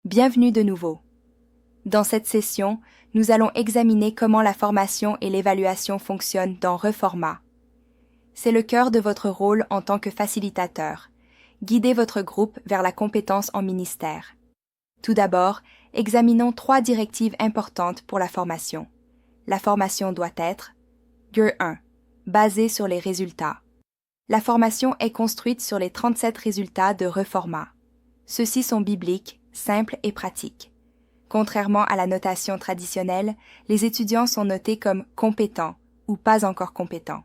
Bienvenue de nouveau. Dans cette session, nous allons examiner comment la formation et l'évaluation fonctionnent dans Reforma. C'est le cœur de votre rôle en tant que facilitateur. Guidez votre groupe vers la compétence en ministère. Tout d'abord, examinons 3 directives importantes pour la formation. La formation doit être GUR 1. Basée sur les résultats. La formation est construite sur les 37 résultats de Reforma. Ceux-ci sont bibliques, simples et pratiques. Contrairement à la notation traditionnelle, les étudiants sont notés comme compétents ou pas encore compétents.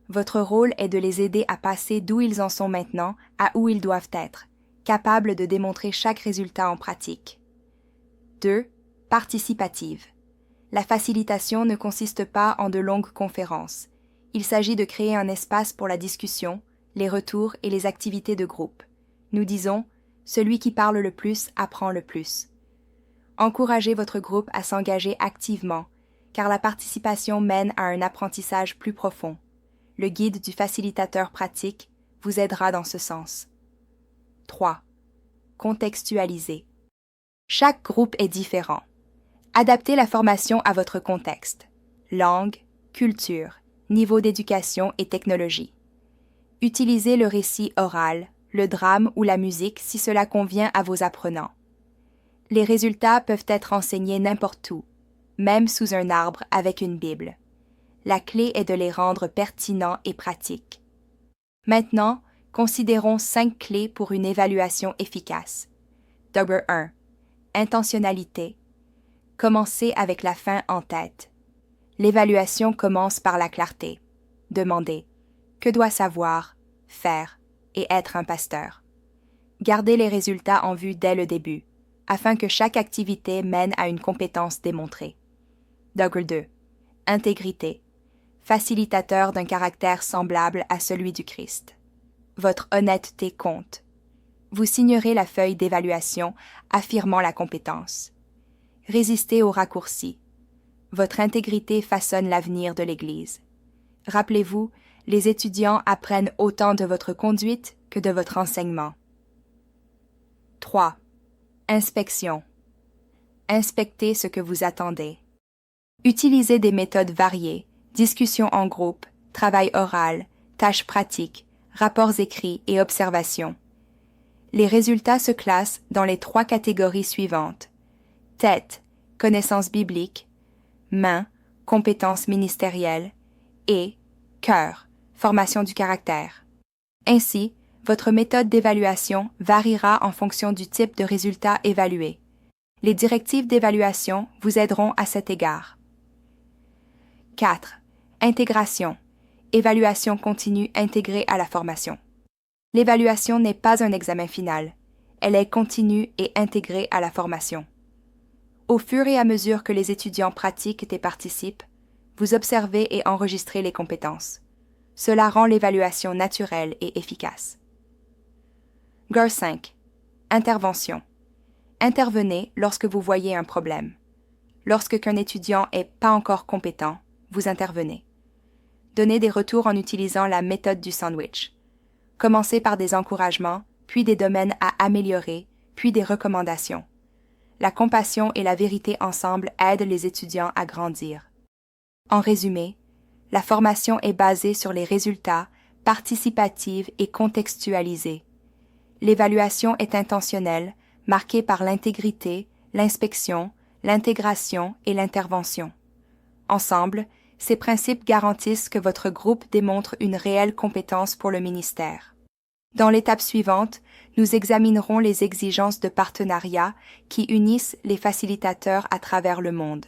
Votre rôle est de les aider à passer d'où ils en sont maintenant à où ils doivent être, capables de démontrer chaque résultat en pratique. 2. Participative. La facilitation ne consiste pas en de longues conférences. Il s'agit de créer un espace pour la discussion, les retours et les activités de groupe. Nous disons « Celui qui parle le plus apprend le plus ». Encouragez votre groupe à s'engager activement, car la participation mène à un apprentissage plus profond. Le guide du facilitateur pratique vous aidera dans ce sens. 3. Contextualiser. Chaque groupe est différent. Adaptez la formation à votre contexte. Langue, culture, niveau d'éducation et technologie. Utilisez le récit oral, le drame ou la musique si cela convient à vos apprenants. Les résultats peuvent être enseignés n'importe où, même sous un arbre avec une Bible. La clé est de les rendre pertinents et pratiques. Maintenant, considérons 5 clés pour une évaluation efficace. Number 1. Intentionnalité. Commencez avec la fin en tête. L'évaluation commence par la clarté. Demandez « Que doit savoir, faire et être un pasteur ?» Gardez les résultats en vue dès le début, afin que chaque activité mène à une compétence démontrée. Number 2. Intégrité. Facilitateur d'un caractère semblable à celui du Christ. Votre honnêteté compte. Vous signerez la feuille d'évaluation affirmant la compétence. Résistez aux raccourcis. Votre intégrité façonne l'avenir de l'Église. Rappelez-vous, les étudiants apprennent autant de votre conduite que de votre enseignement. 3. Inspection. Inspectez ce que vous attendez. Utilisez des méthodes variées, discussions en groupe, travail oral, tâches pratiques, rapports écrits et observations. Les résultats se classent dans les 3 catégories suivantes. Tête, connaissances bibliques, main, compétences ministérielles, et cœur, formation du caractère. Ainsi, votre méthode d'évaluation variera en fonction du type de résultat évalué. Les directives d'évaluation vous aideront à cet égard. 4. Intégration. Évaluation continue intégrée à la formation. L'évaluation n'est pas un examen final. Elle est continue et intégrée à la formation. Au fur et à mesure que les étudiants pratiquent et participent, vous observez et enregistrez les compétences. Cela rend l'évaluation naturelle et efficace. GUR 5. Intervention. Intervenez lorsque vous voyez un problème. Lorsque qu'un étudiant n'est pas encore compétent, vous intervenez. Donnez des retours en utilisant la méthode du sandwich. Commencez par des encouragements, puis des domaines à améliorer, puis des recommandations. La compassion et la vérité ensemble aident les étudiants à grandir. En résumé, la formation est basée sur les résultats, participative et contextualisée. L'évaluation est intentionnelle, marquée par l'intégrité, l'inspection, l'intégration et l'intervention. Ensemble, ces principes garantissent que votre groupe démontre une réelle compétence pour le ministère. Dans l'étape suivante, nous examinerons les exigences de partenariat qui unissent les facilitateurs à travers le monde.